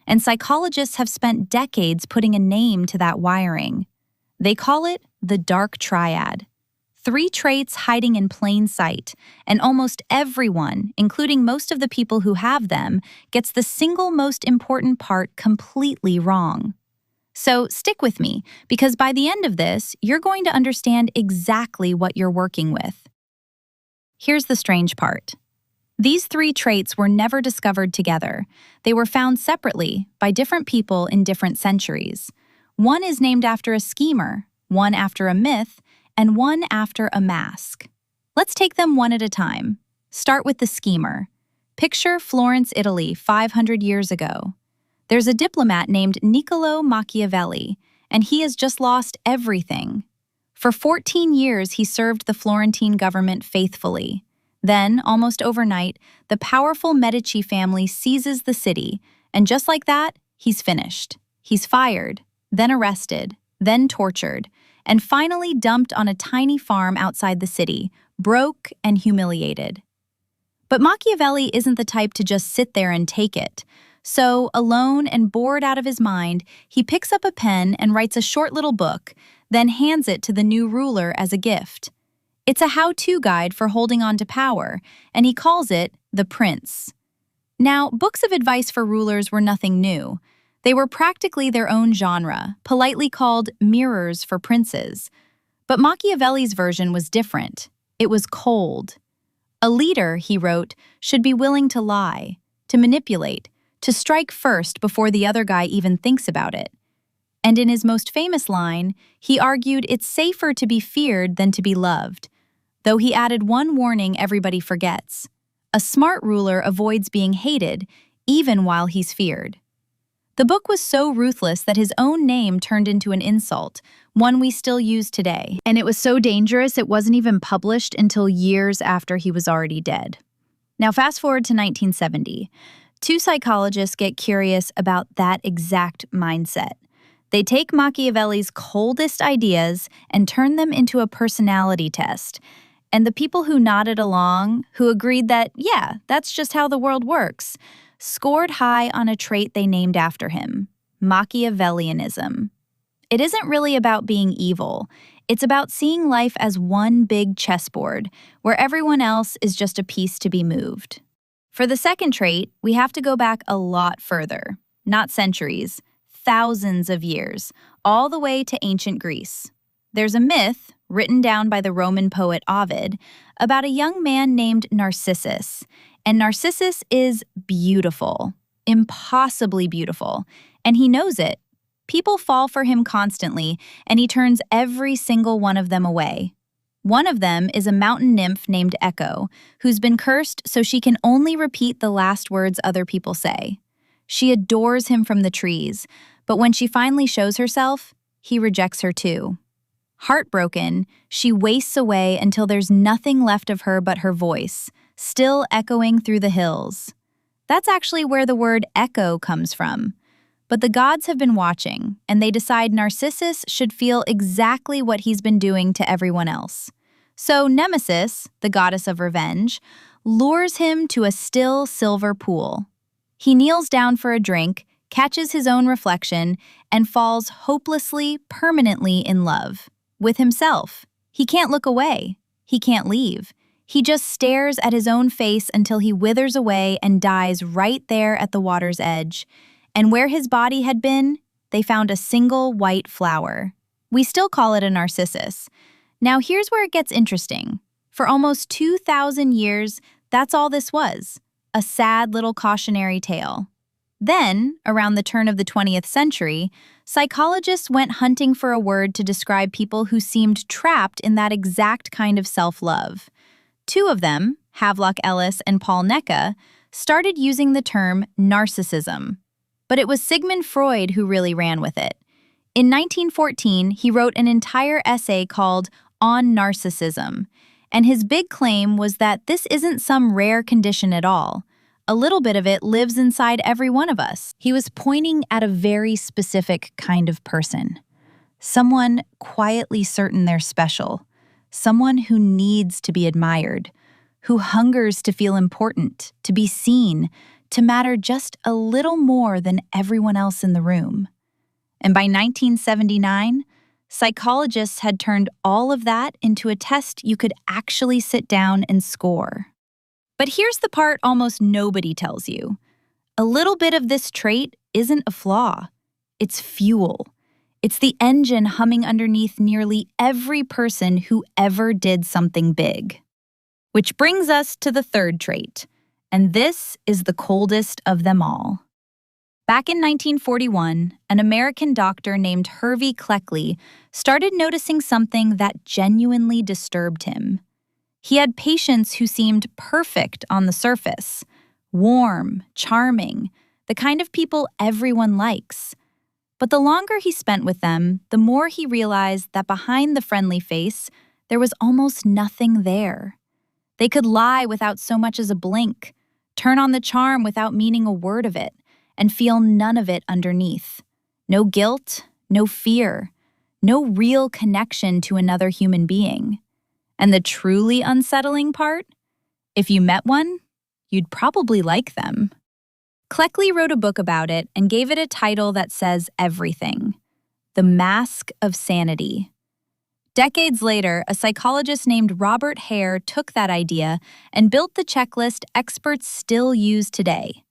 and psychologists have spent decades putting a name to that wiring. They call it the Dark Triad. 3 traits hiding in plain sight, and almost everyone, including most of the people who have them, gets the single most important part completely wrong. So stick with me, because by the end of this, you're going to understand exactly what you're working with. Here's the strange part. These 3 traits were never discovered together. They were found separately by different people in different centuries. One is named after a schemer, one after a myth, and one after a mask. Let's take them one at a time. Start with the schemer. Picture Florence, Italy, 500 years ago. There's a diplomat named Niccolo Machiavelli, and he has just lost everything. For 14 years, he served the Florentine government faithfully. Then, almost overnight, the powerful Medici family seizes the city, and just like that, he's finished. He's fired, then arrested, then tortured, and finally dumped on a tiny farm outside the city, broke and humiliated. But Machiavelli isn't the type to just sit there and take it. So, alone and bored out of his mind, he picks up a pen and writes a short little book, then hands it to the new ruler as a gift. It's a how-to guide for holding on to power, and he calls it The Prince. Now, books of advice for rulers were nothing new. They were practically their own genre, politely called mirrors for princes. But Machiavelli's version was different. It was cold. A leader, he wrote, should be willing to lie, to manipulate, to strike first before the other guy even thinks about it. And in his most famous line, he argued it's safer to be feared than to be loved. Though he added one warning everybody forgets. A smart ruler avoids being hated, even while he's feared. The book was so ruthless that his own name turned into an insult, one we still use today. And it was so dangerous it wasn't even published until years after he was already dead. Now fast forward to 1970. 2 psychologists get curious about that exact mindset. They take Machiavelli's coldest ideas and turn them into a personality test. And the people who nodded along, who agreed that, yeah, that's just how the world works, scored high on a trait they named after him, Machiavellianism. It isn't really about being evil. It's about seeing life as one big chessboard, where everyone else is just a piece to be moved. For the second trait, we have to go back a lot further, not centuries, thousands of years, all the way to ancient Greece. There's a myth, written down by the Roman poet Ovid, about a young man named Narcissus. And Narcissus is beautiful, impossibly beautiful, and he knows it. People fall for him constantly, and he turns every single one of them away. One of them is a mountain nymph named Echo, who's been cursed so she can only repeat the last words other people say. She adores him from the trees, but when she finally shows herself, he rejects her too. Heartbroken, she wastes away until there's nothing left of her but her voice, still echoing through the hills. That's actually where the word echo comes from. But the gods have been watching, and they decide Narcissus should feel exactly what he's been doing to everyone else. So Nemesis, the goddess of revenge, lures him to a still silver pool. He kneels down for a drink, catches his own reflection, and falls hopelessly, permanently in love. With himself. He can't look away. He can't leave. He just stares at his own face until he withers away and dies right there at the water's edge. And where his body had been, they found a single white flower. We still call it a narcissus. Now here's where it gets interesting. For almost 2,000 years, that's all this was, a sad little cautionary tale. Then, around the turn of the 20th century, psychologists went hunting for a word to describe people who seemed trapped in that exact kind of self-love. 2 of them, Havelock Ellis and Paul Necka, started using the term narcissism. But it was Sigmund Freud who really ran with it. In 1914, he wrote an entire essay called On Narcissism, and his big claim was that this isn't some rare condition at all. A little bit of it lives inside every one of us. He was pointing at a very specific kind of person. Someone quietly certain they're special. Someone who needs to be admired. Who hungers to feel important, to be seen, to matter just a little more than everyone else in the room. And by 1979, psychologists had turned all of that into a test you could actually sit down and score. But here's the part almost nobody tells you. A little bit of this trait isn't a flaw. It's fuel. It's the engine humming underneath nearly every person who ever did something big. Which brings us to the third trait, and this is the coldest of them all. Back in 1941, an American doctor named Hervey Cleckley started noticing something that genuinely disturbed him. He had patients who seemed perfect on the surface, warm, charming, the kind of people everyone likes. But the longer he spent with them, the more he realized that behind the friendly face, there was almost nothing there. They could lie without so much as a blink, turn on the charm without meaning a word of it, and feel none of it underneath. No guilt, no fear, no real connection to another human being. And the truly unsettling part? If you met one, you'd probably like them. Cleckley wrote a book about it and gave it a title that says everything: The Mask of Sanity. Decades later, a psychologist named Robert Hare took that idea and built the checklist experts still use today.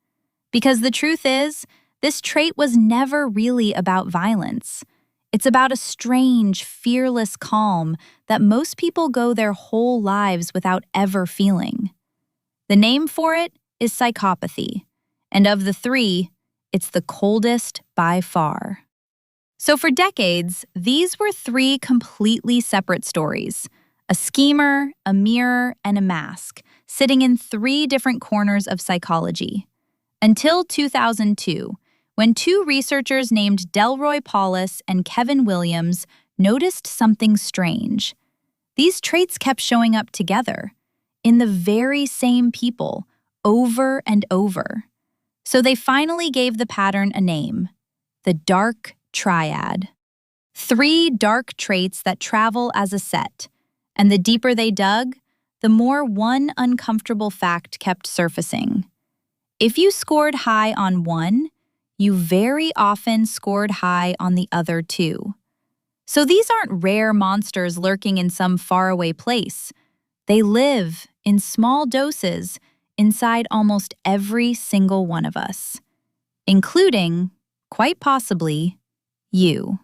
Because the truth is, this trait was never really about violence. It's about a strange, fearless calm that most people go their whole lives without ever feeling. The name for it is psychopathy, and of the three, it's the coldest by far. So for decades, these were three completely separate stories: a schemer, a mirror, and a mask, sitting in three different corners of psychology. Until 2002, when two researchers named Delroy Paulus and Kevin Williams noticed something strange. These traits kept showing up together, in the very same people, over and over. So they finally gave the pattern a name: the Dark Triad. Three dark traits that travel as a set, and the deeper they dug, the more one uncomfortable fact kept surfacing. If you scored high on one, you very often scored high on the other two. So these aren't rare monsters lurking in some faraway place. They live, in small doses, inside almost every single one of us, including, quite possibly, you.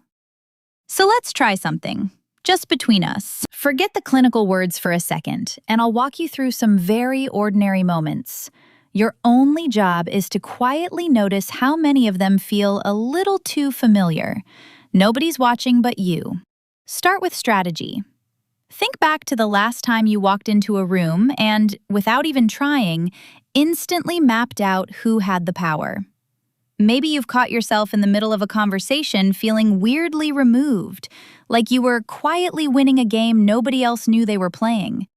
So let's try something, just between us. Forget the clinical words for a second, and I'll walk you through some very ordinary moments. Your only job is to quietly notice how many of them feel a little too familiar. Nobody's watching but you. Start with strategy. Think back to the last time you walked into a room and, without even trying, instantly mapped out who had the power. Maybe you've caught yourself in the middle of a conversation feeling weirdly removed, like you were quietly winning a game nobody else knew they were playing.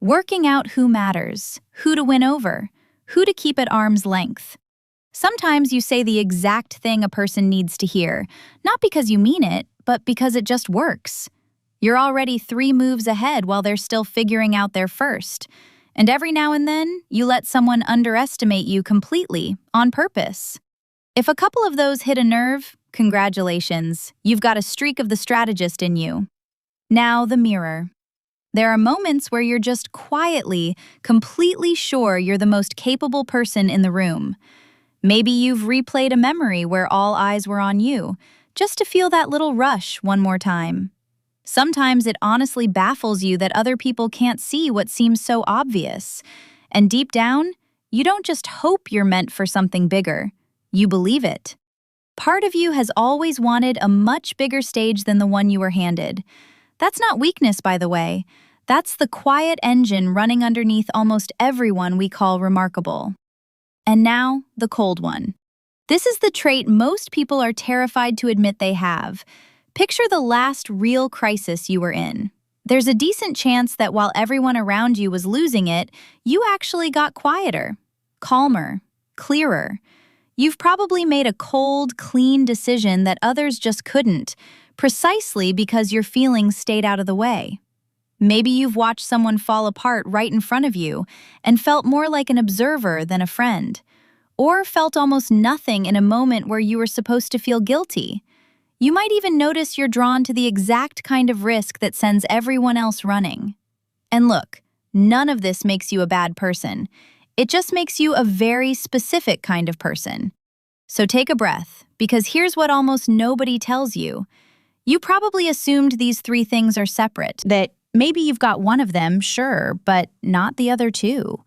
Working out who matters, who to win over, who to keep at arm's length. Sometimes you say the exact thing a person needs to hear, not because you mean it, but because it just works. You're already 3 moves ahead while they're still figuring out their first. And every now and then, you let someone underestimate you completely, on purpose. If a couple of those hit a nerve, congratulations, you've got a streak of the strategist in you. Now, the mirror. There are moments where you're just quietly, completely sure you're the most capable person in the room. Maybe you've replayed a memory where all eyes were on you, just to feel that little rush one more time. Sometimes it honestly baffles you that other people can't see what seems so obvious. And deep down, you don't just hope you're meant for something bigger. You believe it. Part of you has always wanted a much bigger stage than the one you were handed. That's not weakness, by the way. That's the quiet engine running underneath almost everyone we call remarkable. And now, the cold one. This is the trait most people are terrified to admit they have. Picture the last real crisis you were in. There's a decent chance that while everyone around you was losing it, you actually got quieter, calmer, clearer. You've probably made a cold, clean decision that others just couldn't, precisely because your feelings stayed out of the way. Maybe you've watched someone fall apart right in front of you and felt more like an observer than a friend. or felt almost nothing in a moment where you were supposed to feel guilty. You might even notice you're drawn to the exact kind of risk that sends everyone else running. And look, none of this makes you a bad person. It just makes you a very specific kind of person. So take a breath, because here's what almost nobody tells you. You probably assumed these three things are separate, that maybe you've got one of them, sure, but not the other two.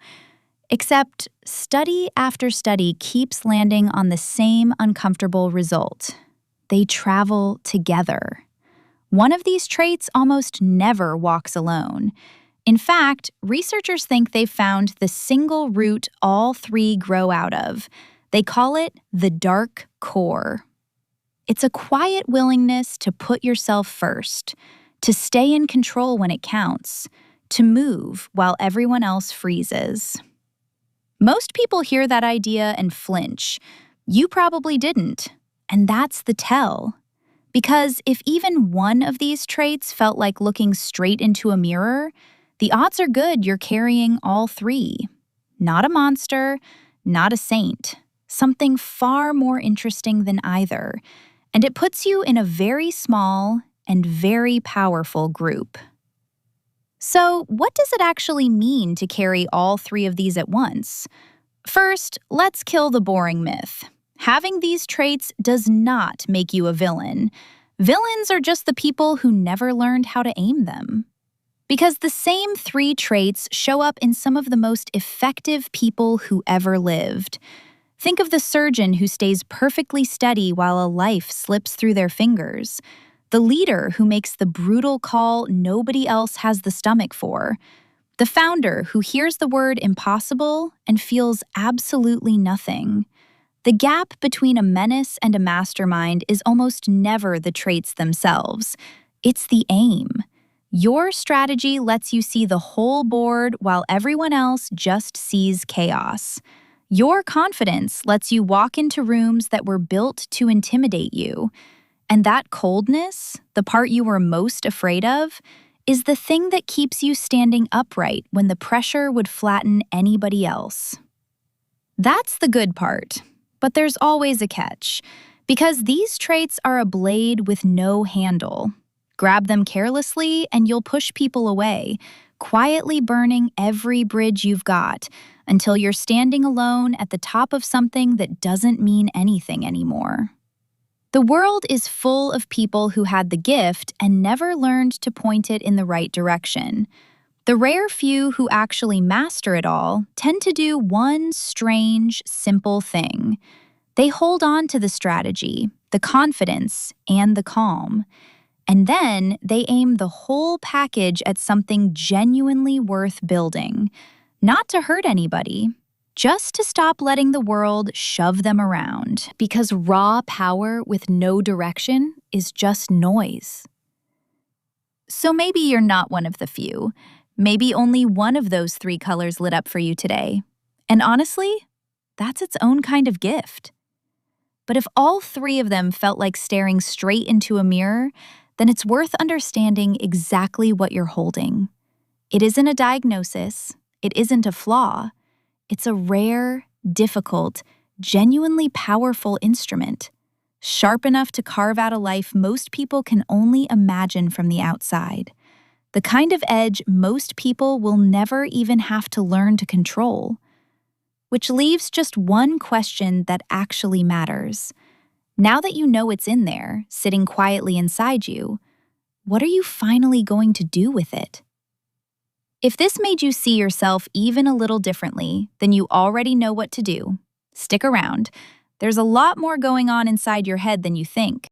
Except study after study keeps landing on the same uncomfortable result. They travel together. One of these traits almost never walks alone. In fact, researchers think they've found the single root all three grow out of. They call it the dark core. It's a quiet willingness to put yourself first, to stay in control when it counts, to move while everyone else freezes. Most people hear that idea and flinch. You probably didn't, and that's the tell. Because if even one of these traits felt like looking straight into a mirror, the odds are good you're carrying all three. Not a monster, not a saint. Something far more interesting than either. And it puts you in a very small and very powerful group. So, what does it actually mean to carry all three of these at once? First, let's kill the boring myth. Having these traits does not make you a villain. Villains are just the people who never learned how to aim them. Because the same three traits show up in some of the most effective people who ever lived. Think of the surgeon who stays perfectly steady while a life slips through their fingers. The leader who makes the brutal call nobody else has the stomach for. The founder who hears the word impossible and feels absolutely nothing. The gap between a menace and a mastermind is almost never the traits themselves. It's the aim. Your strategy lets you see the whole board while everyone else just sees chaos. Your confidence lets you walk into rooms that were built to intimidate you. And that coldness, the part you were most afraid of, is the thing that keeps you standing upright when the pressure would flatten anybody else. That's the good part, but there's always a catch, because these traits are a blade with no handle. Grab them carelessly and you'll push people away, quietly burning every bridge you've got until you're standing alone at the top of something that doesn't mean anything anymore. The world is full of people who had the gift and never learned to point it in the right direction. The rare few who actually master it all tend to do one strange, simple thing. They hold on to the strategy, the confidence, and the calm. And then they aim the whole package at something genuinely worth building. Not to hurt anybody, just to stop letting the world shove them around. Because raw power with no direction is just noise. So maybe you're not one of the few. Maybe only one of those three colors lit up for you today. And honestly, that's its own kind of gift. But if all three of them felt like staring straight into a mirror, then it's worth understanding exactly what you're holding. It isn't a diagnosis. It isn't a flaw. It's a rare, difficult, genuinely powerful instrument, sharp enough to carve out a life most people can only imagine from the outside. The kind of edge most people will never even have to learn to control. Which leaves just one question that actually matters. Now that you know it's in there, sitting quietly inside you, what are you finally going to do with it? If this made you see yourself even a little differently, then you already know what to do. Stick around. There's a lot more going on inside your head than you think.